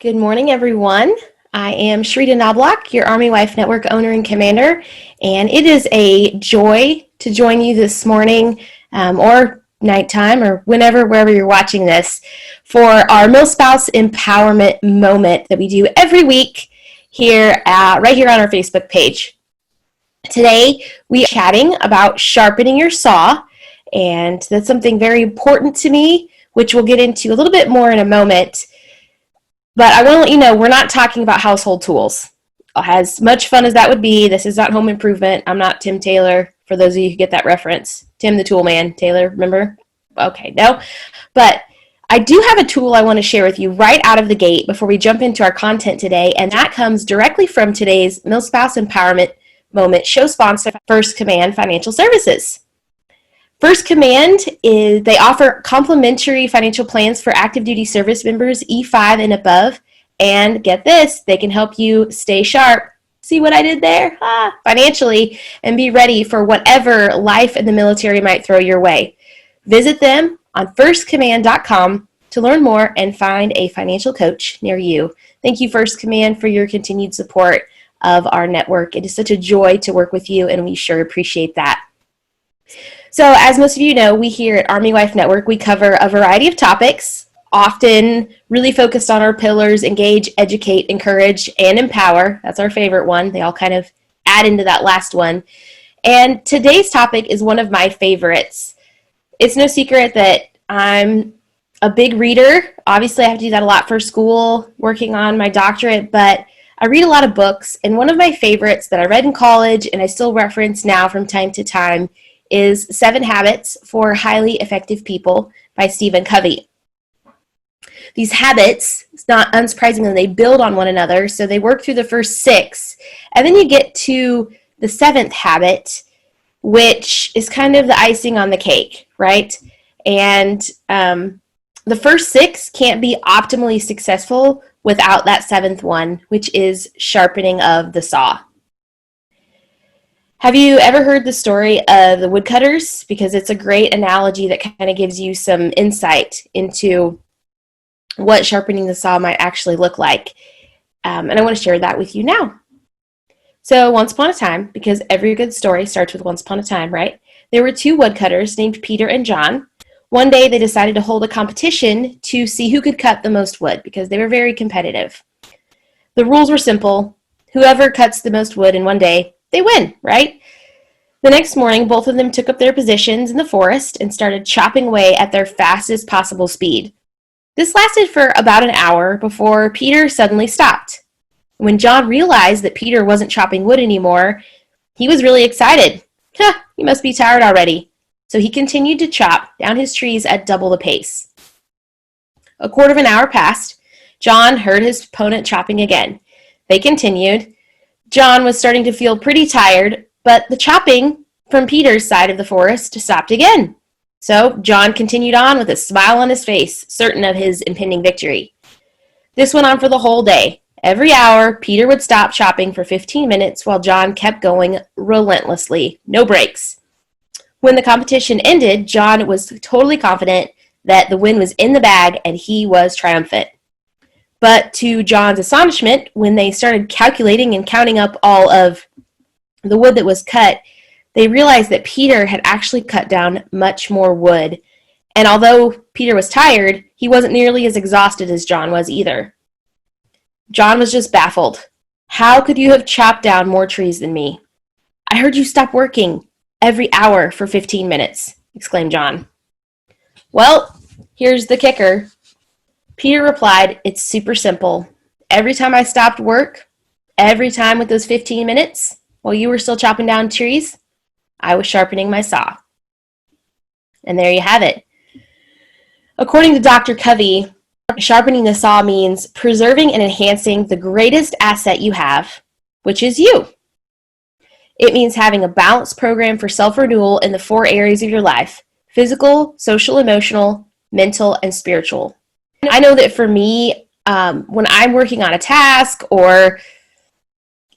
Good morning, everyone. I am Sharita Knobloch, your Army Wife Network owner and commander, and it is a joy to join you this morning or nighttime or wherever you're watching this for our MilSpouse Empowerment Moment that we do every week here, right here on our Facebook page. Today, we are chatting about sharpening your saw, and that's something very important to me, which we'll get into a little bit more in a moment. But I want to let you know, we're not talking about household tools. As much fun as that would be, this is not home improvement. I'm not Tim Taylor, for those of you who get that reference. Tim the Tool Man. Taylor, remember? Okay, no. But I do have a tool I want to share with you right out of the gate before we jump into our content today, and that comes directly from today's MilSpouse Empowerment Moment show sponsor, First Command Financial Services. First Command they offer complimentary financial plans for active duty service members E5 and above, and get this, they can help you stay sharp. See what I did there? Financially, and be ready for whatever life in the military might throw your way. Visit them on firstcommand.com to learn more and find a financial coach near you. Thank you, First Command, for your continued support of our network. It is such a joy to work with you, and we sure appreciate that. So as most of you know, we here at Army Wife Network, we cover a variety of topics, often really focused on our pillars: engage, educate, encourage, and empower. That's our favorite one. They all kind of add into that last one. And today's topic is one of my favorites. It's no secret that I'm a big reader. Obviously, I have to do that a lot for school, working on my doctorate, but I read a lot of books, and one of my favorites that I read in college and I still reference now from time to time is 7 Habits for Highly Effective People by Stephen Covey. These habits, it's not unsurprisingly, they build on one another, so they work through the first 6, and then you get to the 7th habit, which is kind of the icing on the cake, right? And the first 6 can't be optimally successful without that 7th one, which is sharpening of the saw. Have you ever heard the story of the woodcutters? Because it's a great analogy that kind of gives you some insight into what sharpening the saw might actually look like. And I want to share that with you now. So once upon a time, because every good story starts with once upon a time, right? There were 2 woodcutters named Peter and John. One day they decided to hold a competition to see who could cut the most wood, because they were very competitive. The rules were simple. Whoever cuts the most wood in one day, they win, right? The next morning, both of them took up their positions in the forest and started chopping away at their fastest possible speed. This lasted for about an hour before Peter suddenly stopped. When John realized that Peter wasn't chopping wood anymore, he was really excited. He must be tired already. So he continued to chop down his trees at double the pace. A quarter of an hour passed. John heard his opponent chopping again. They continued. John was starting to feel pretty tired, but the chopping from Peter's side of the forest stopped again. So John continued on with a smile on his face, certain of his impending victory. This went on for the whole day. Every hour, Peter would stop chopping for 15 minutes while John kept going relentlessly, no breaks. When the competition ended, John was totally confident that the win was in the bag and he was triumphant. But to John's astonishment, when they started calculating and counting up all of the wood that was cut, they realized that Peter had actually cut down much more wood. And although Peter was tired, he wasn't nearly as exhausted as John was either. John was just baffled. How could you have chopped down more trees than me? I heard you stop working every hour for 15 minutes, exclaimed John. Well, here's the kicker. Peter replied, it's super simple. Every time I stopped work, every time with those 15 minutes, while you were still chopping down trees, I was sharpening my saw. And there you have it. According to Dr. Covey, sharpening the saw means preserving and enhancing the greatest asset you have, which is you. It means having a balanced program for self-renewal in the 4 areas of your life: physical, social, emotional, mental, and spiritual. I know that for me, when I'm working on a task or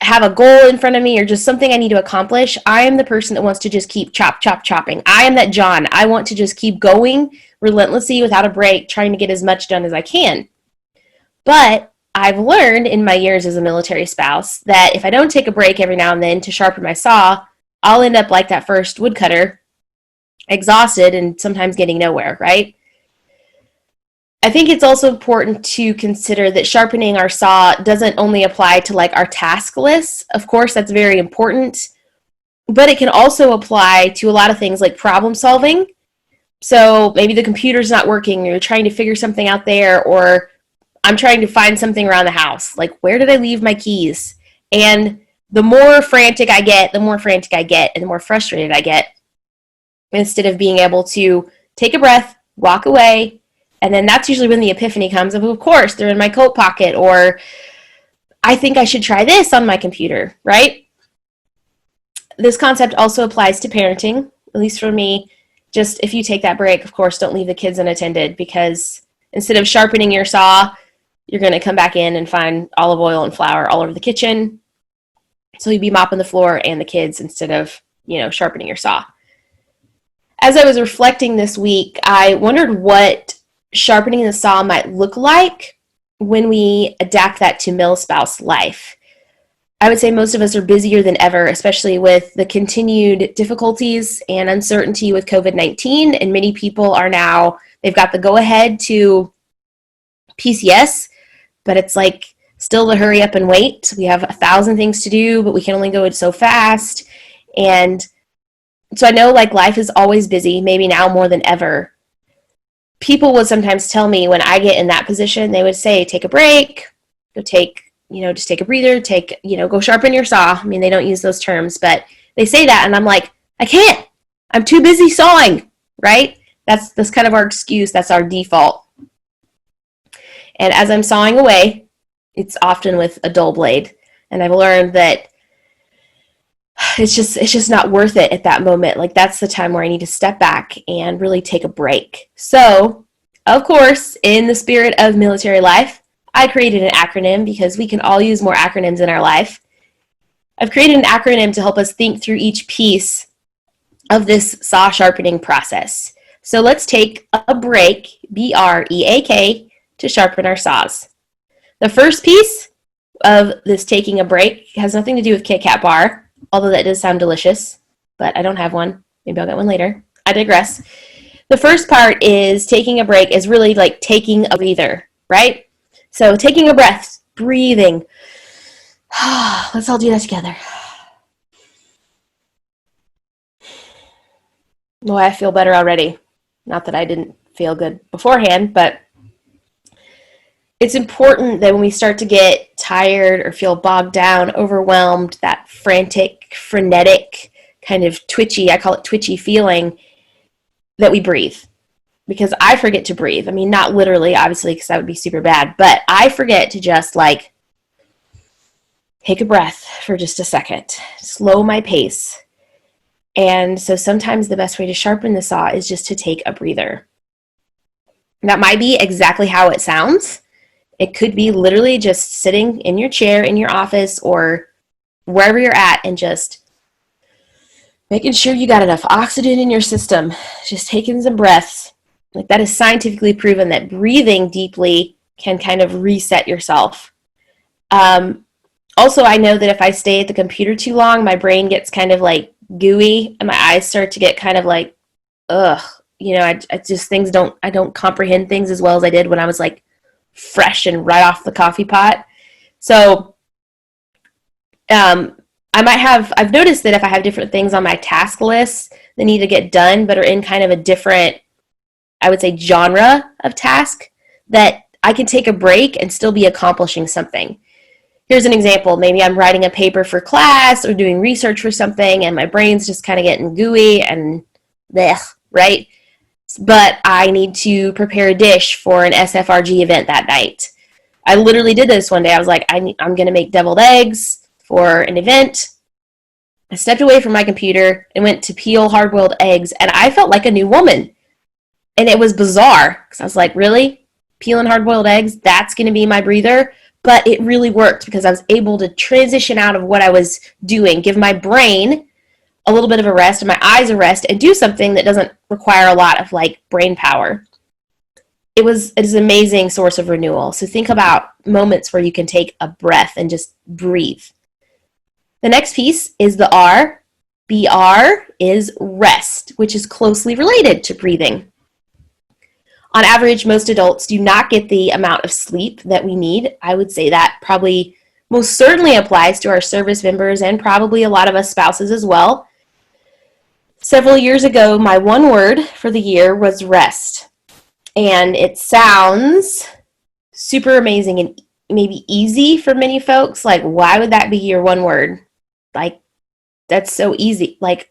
have a goal in front of me or just something I need to accomplish, I am the person that wants to just keep chopping. I am that John. I want to just keep going relentlessly without a break, trying to get as much done as I can. But I've learned in my years as a military spouse that if I don't take a break every now and then to sharpen my saw, I'll end up like that first woodcutter, exhausted and sometimes getting nowhere, right? I think it's also important to consider that sharpening our saw doesn't only apply to like our task lists. Of course, that's very important, but it can also apply to a lot of things like problem solving. So maybe the computer's not working, or you're trying to figure something out there, or I'm trying to find something around the house. Like, where did I leave my keys? And the more frantic I get, and the more frustrated I get, instead of being able to take a breath, walk away, and then that's usually when the epiphany comes of course, they're in my coat pocket, or I think I should try this on my computer, right? This concept also applies to parenting, at least for me. Just if you take that break, of course, don't leave the kids unattended, because instead of sharpening your saw, you're going to come back in and find olive oil and flour all over the kitchen. So you'd be mopping the floor and the kids instead of, sharpening your saw. As I was reflecting this week, I wondered what sharpening the saw might look like when we adapt that to MilSpouse life. I would say most of us are busier than ever, especially with the continued difficulties and uncertainty with COVID-19, and many people are now, they've got the go-ahead to PCS, but it's like still the hurry up and wait. We have 1,000 things to do, but we can only go so fast. And so I know like life is always busy, maybe now more than ever. People would sometimes tell me when I get in that position, they would say, take a break, go take, just take a breather, go sharpen your saw. I mean, they don't use those terms, but they say that. And I'm like, I can't, I'm too busy sawing, right? That's kind of our excuse. That's our default. And as I'm sawing away, it's often with a dull blade. And I've learned that it's just not worth it at that moment. Like, that's the time where I need to step back and really take a break. So, of course, in the spirit of military life, I created an acronym because we can all use more acronyms in our life. I've created an acronym to help us think through each piece of this saw sharpening process. So let's take a break, B.R.E.A.K, to sharpen our saws. The first piece of this taking a break has nothing to do with Kit Kat bar, although that does sound delicious, but I don't have one. Maybe I'll get one later. I digress. The first part is taking a break is really like taking a breather, right? So taking a breath, breathing. Let's all do that together. Boy, I feel better already. Not that I didn't feel good beforehand, but it's important that when we start to get tired or feel bogged down, overwhelmed, that frantic, frenetic, kind of twitchy, I call it twitchy feeling, that we breathe. Because I forget to breathe. I mean, not literally, obviously, because that would be super bad, but I forget to just like take a breath for just a second, slow my pace. And so sometimes the best way to sharpen the saw is just to take a breather. That might be exactly how it sounds. It could be literally just sitting in your chair in your office or wherever you're at and just making sure you got enough oxygen in your system, just taking some breaths. Like, that is scientifically proven that breathing deeply can kind of reset yourself. Also, I know that if I stay at the computer too long, my brain gets kind of like gooey and my eyes start to get kind of like, ugh. I just I don't comprehend things as well as I did when I was like fresh and right off the coffee pot. So I've noticed that if I have different things on my task list that need to get done but are in kind of a different, I would say, genre of task, that I can take a break and still be accomplishing something. Here's an example. Maybe I'm writing a paper for class or doing research for something and my brain's just kind of getting gooey and blech, right? But I need to prepare a dish for an SFRG event that night. I literally did this one day. I was like, I'm going to make deviled eggs for an event. I stepped away from my computer and went to peel hard-boiled eggs, and I felt like a new woman. And it was bizarre because I was like, really? Peeling hard-boiled eggs? That's going to be my breather? But it really worked because I was able to transition out of what I was doing, give my brain a little bit of a rest and my eyes a rest, and do something that doesn't require a lot of like brain power. it is an amazing source of renewal. So think about moments where you can take a breath and just breathe. The next piece is the R. B.R. is rest, which is closely related to breathing. On average, most adults do not get the amount of sleep that we need. I would say that probably most certainly applies to our service members and probably a lot of us spouses as well. Several years ago, my one word for the year was rest. And it sounds super amazing and maybe easy for many folks. Like, why would that be your one word? Like, that's so easy. Like,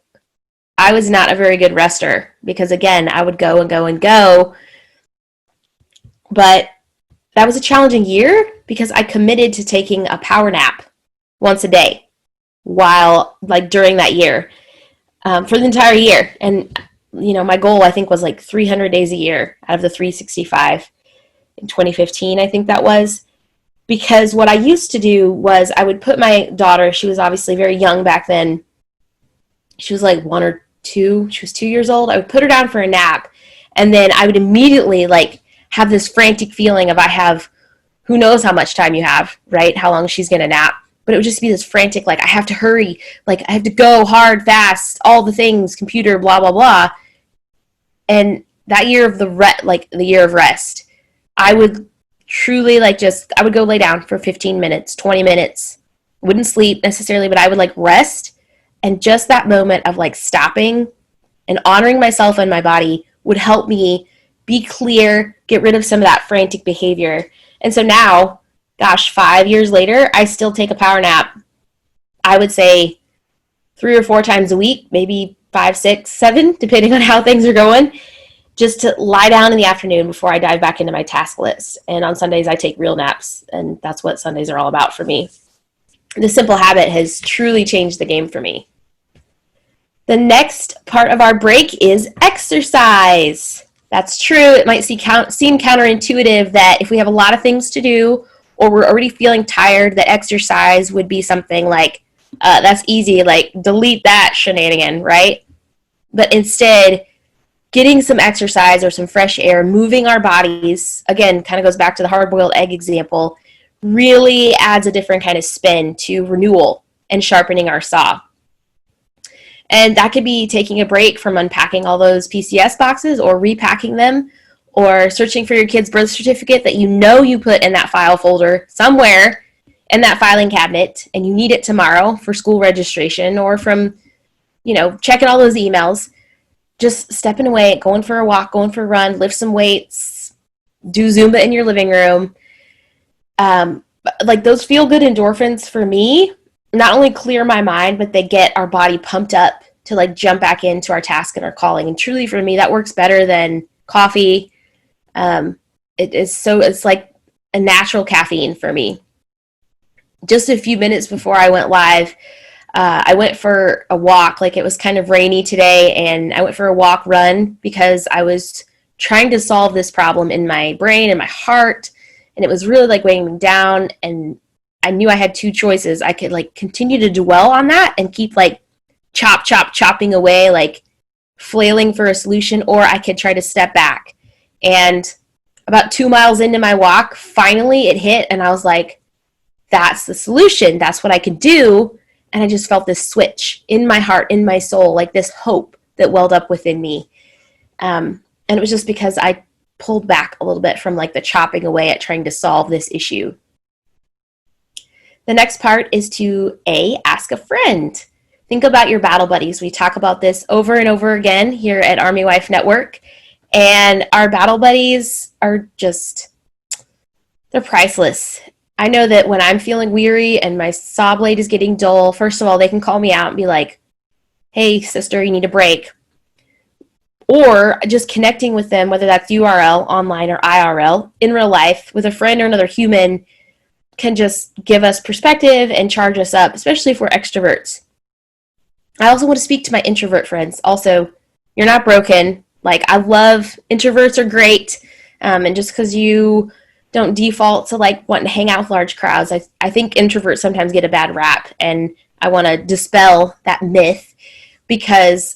I was not a very good rester because, again, I would go and go and go. But that was a challenging year because I committed to taking a power nap once a day during that year, for the entire year. And, my goal, I think, was like 300 days a year out of the 365 in 2015, I think that was. Because what I used to do was I would put my daughter, she was obviously very young back then. She was like 1 or 2. She was 2 years old. I would put her down for a nap. And then I would immediately have this frantic feeling of I have, who knows how much time you have, right? How long she's going to nap. But it would just be this frantic, I have to hurry. I have to go hard, fast, all the things, computer, blah, blah, blah. And that year of the year of rest, I would truly I would go lay down for 15 minutes, 20 minutes. Wouldn't sleep necessarily, but I would rest. And just that moment of stopping and honoring myself and my body would help me be clear, get rid of some of that frantic behavior. And so now, 5 years later, I still take a power nap. I would say 3 or 4 times a week, maybe 5, 6, 7, depending on how things are going, just to lie down in the afternoon before I dive back into my task list. And on Sundays, I take real naps, and that's what Sundays are all about for me. This simple habit has truly changed the game for me. The next part of our break is exercise. That's true. It might seem counterintuitive that if we have a lot of things to do or we're already feeling tired, that exercise would be something that's easy, delete that shenanigan, right? But instead, getting some exercise or some fresh air, moving our bodies, again, kind of goes back to the hard-boiled egg example, really adds a different kind of spin to renewal and sharpening our saw. And that could be taking a break from unpacking all those PCS boxes or repacking them, or searching for your kid's birth certificate that you put in that file folder somewhere in that filing cabinet and you need it tomorrow for school registration or from, checking all those emails. Just stepping away, going for a walk, going for a run, lift some weights, do Zumba in your living room. Those feel-good endorphins for me not only clear my mind, but they get our body pumped up to jump back into our task and our calling. And truly for me, that works better than coffee. It's like a natural caffeine for me. Just a few minutes before I went live, I went for a walk. It was kind of rainy today, and I went for a walk run because I was trying to solve this problem in my brain and my heart, and it was really weighing me down. And I knew I had 2 choices. I could continue to dwell on that and keep chopping away, flailing for a solution, or I could try to step back. And about 2 miles into my walk, finally it hit, and I was like, that's the solution. That's what I could do. And I just felt this switch in my heart, in my soul, this hope that welled up within me. And it was just because I pulled back a little bit from the chopping away at trying to solve this issue. The next part is to ask a friend. Think about your battle buddies. We talk about this over and over again here at Army Wife Network. And our battle buddies are they're priceless. I know that when I'm feeling weary and my saw blade is getting dull, first of all, they can call me out and be like, hey, sister, you need a break. Or just connecting with them, whether that's URL, online, or IRL, in real life, with a friend or another human, can just give us perspective and charge us up, especially if we're extroverts. I also want to speak to my introvert friends. Also, you're not broken. I love, introverts are great. And just because you don't default to wanting to hang out with large crowds, I think introverts sometimes get a bad rap. And I want to dispel that myth because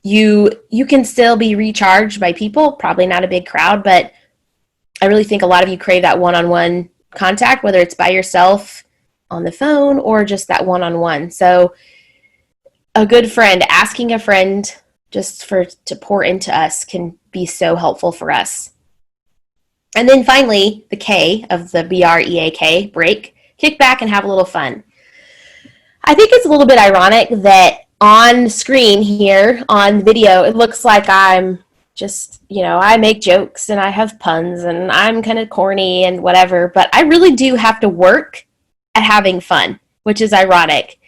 you can still be recharged by people, probably not a big crowd, but I really think a lot of you crave that one-on-one contact, whether it's by yourself on the phone or just that one-on-one. So a good friend, asking a friend just to pour into us can be so helpful for us. And then finally, the K of the B.R.E.A.K, break, kick back and have a little fun. I think it's a little bit ironic that on screen here on video, it looks like I'm just, I make jokes and I have puns and I'm kind of corny and whatever, but I really do have to work at having fun, which is ironic.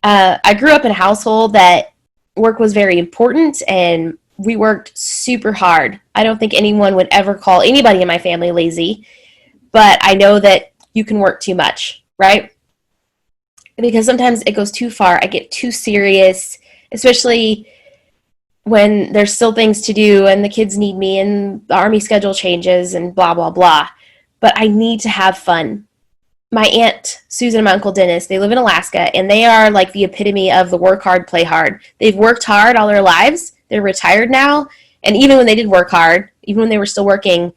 I grew up in a household that work was very important and we worked super hard. I don't think anyone would ever call anybody in my family lazy, but I know that you can work too much, right? Because sometimes it goes too far. I get too serious, especially when there's still things to do and the kids need me and the Army schedule changes and blah, blah, blah. But I need to have fun. My Aunt Susan and my Uncle Dennis, they live in Alaska, and they are like the epitome of the work hard, play hard. They've worked hard all their lives. They're retired now. And even when they did work hard, even when they were still working,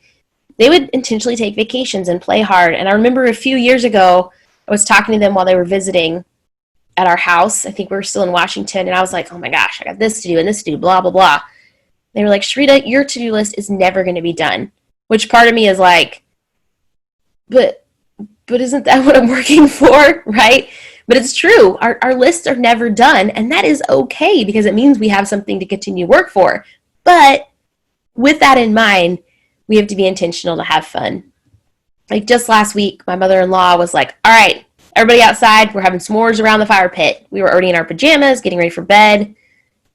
they would intentionally take vacations and play hard. And I remember a few years ago, I was talking to them while they were visiting at our house. I think we were still in Washington, and I was like, oh my gosh, I got this to do and this to do, blah, blah, blah. They were like, Sharita, your to-do list is never going to be done. Which part of me is like, but isn't that what I'm working for, right? But it's true. Our lists are never done, and that is okay because it means we have something to continue work for. But with that in mind, we have to be intentional to have fun. Like just last week, my mother-in-law was like, all right, everybody outside, we're having s'mores around the fire pit. We were already in our pajamas, getting ready for bed.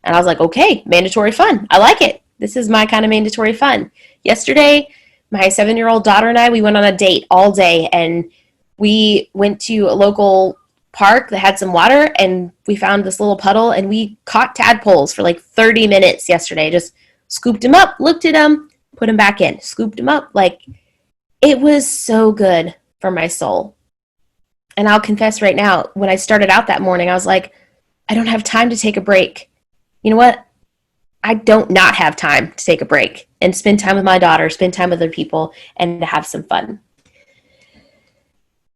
And I was like, okay, mandatory fun. I like it. This is my kind of mandatory fun. Yesterday, my 7-year-old daughter and I, we went on a date all day, and we went to a local park that had some water, and we found this little puddle, and we caught tadpoles for like 30 minutes yesterday. Just scooped them up, looked at them, put them back in, scooped them up. Like, it was so good for my soul. And I'll confess right now, when I started out that morning, I was like, I don't have time to take a break. You know what? I don't not have time to take a break and spend time with my daughter, spend time with other people, and to have some fun.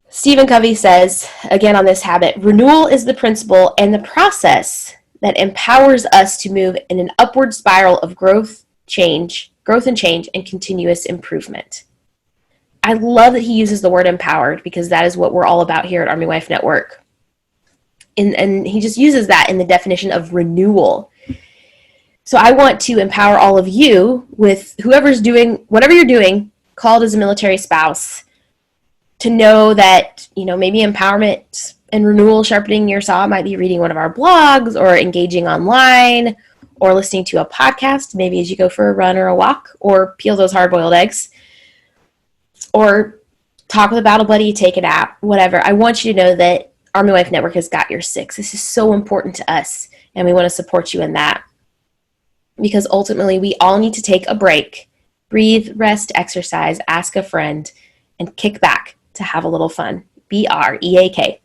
Stephen Covey says, again on this habit, renewal is the principle and the process that empowers us to move in an upward spiral of growth and change, and continuous improvement. I love that he uses the word empowered because that is what we're all about here at Army Wife Network. And he just uses that in the definition of renewal. So I want to empower all of you with whoever's doing, whatever you're doing, called as a military spouse, to know that, maybe empowerment and renewal sharpening your saw might be reading one of our blogs or engaging online or listening to a podcast, maybe as you go for a run or a walk or peel those hard-boiled eggs or talk with a battle buddy, take a nap, whatever. I want you to know that Army Wife Network has got your six. This is so important to us, and we want to support you in that because ultimately we all need to take a break, breathe, rest, exercise, ask a friend, and kick back to have a little fun. B.R.E.A.K.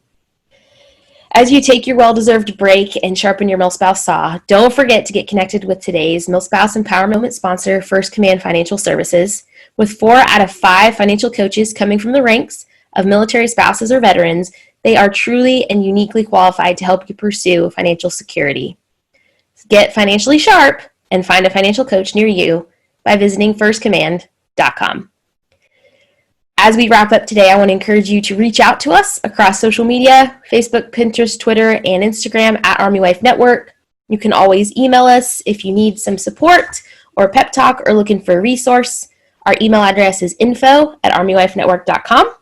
As you take your well-deserved break and sharpen your MilSpouse saw, don't forget to get connected with today's MilSpouse Empowerment Moment sponsor, First Command Financial Services. With 4 out of 5 financial coaches coming from the ranks of military spouses or veterans, they are truly and uniquely qualified to help you pursue financial security. Get financially sharp and find a financial coach near you by visiting firstcommand.com. As we wrap up today, I want to encourage you to reach out to us across social media, Facebook, Pinterest, Twitter, and Instagram at Army Wife Network. You can always email us if you need some support or pep talk or looking for a resource. Our email address is info@armywifenetwork.com.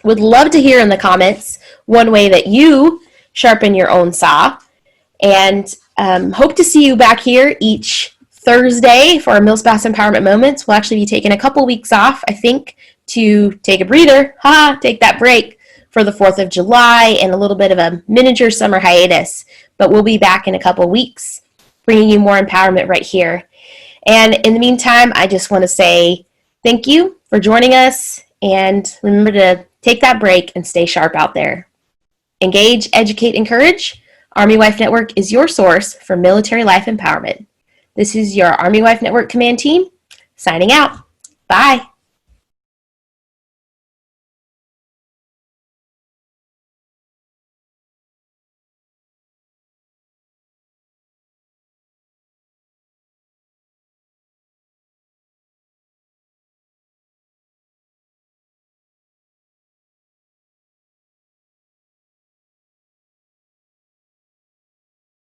Would love to hear in the comments one way that you sharpen your own saw, and hope to see you back here each Thursday for our MilSpouse Empowerment Moments. We'll actually be taking a couple weeks off, I think, to take a breather, take that break for the 4th of July and a little bit of a miniature summer hiatus. But we'll be back in a couple weeks, bringing you more empowerment right here. And in the meantime, I just want to say thank you for joining us, and remember to take that break and stay sharp out there. Engage, educate, encourage. Army Wife Network is your source for military life empowerment. This is your Army Wife Network Command Team signing out. Bye.